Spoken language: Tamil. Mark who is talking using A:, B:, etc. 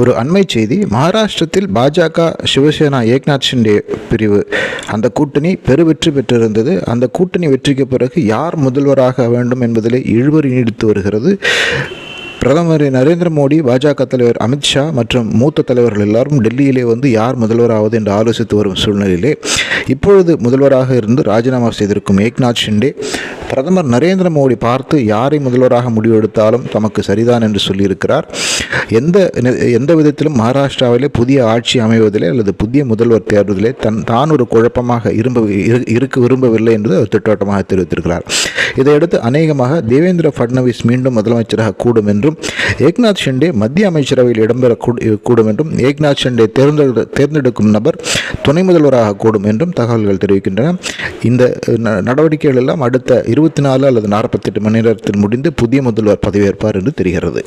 A: ஒரு அண்மை செய்தி. மகாராஷ்டிரத்தில் பாஜக சிவசேனா ஏக்நாத் ஷிண்டே பிரிவு அந்த கூட்டணி பெருவெற்றி பெற்றிருந்தது. அந்த கூட்டணி வெற்றிக்கு பிறகு யார் முதல்வராக வேண்டும் என்பதிலே இழுபறி நீடித்து வருகிறது. பிரதமர் நரேந்திர மோடி, பாஜக தலைவர் அமித்ஷா மற்றும் மூத்த தலைவர்கள் எல்லாரும் டெல்லியிலே வந்து யார் முதல்வராவது என்று ஆலோசித்து வரும் சூழ்நிலையிலே இப்பொழுது முதல்வராக இருந்து ராஜினாமா செய்திருக்கும் ஏக்நாத் ஷிண்டே பிரதமர் நரேந்திர மோடி பார்த்து யாரை முதல்வராக முடிவெடுத்தாலும் தமக்கு சரிதான் என்று சொல்லியிருக்கிறார். எந்த விதத்திலும் மகாராஷ்டிராவிலே புதிய ஆட்சி அமைவதிலே அல்லது புதிய முதல்வர் தேர்வதிலே தான் ஒரு குழப்பமாக இருக்க விரும்பவில்லை என்று அவர் திட்டவட்டமாக தெரிவித்திருக்கிறார். இதையடுத்து அநேகமாக தேவேந்திர ஃபட்னவிஸ் மீண்டும் முதலமைச்சராக கூடும் என்றும் ஏக்நாத் ஷிண்டே மத்திய அமைச்சரவையில் இடம்பெற கூடும் என்றும் ஏக்நாத் ஷிண்டே தேர்ந்தெடுக்கும் நபர் துணை முதல்வராக கூடும் என்றும் தகவல்கள் தெரிவிக்கின்றன. இந்த நடவடிக்கைகள் எல்லாம் அடுத்த 24 அல்லது 48 மணி நேரத்தில் முடிந்து புதிய முதல்வர் பதவியேற்பார் என்று தெரிகிறது.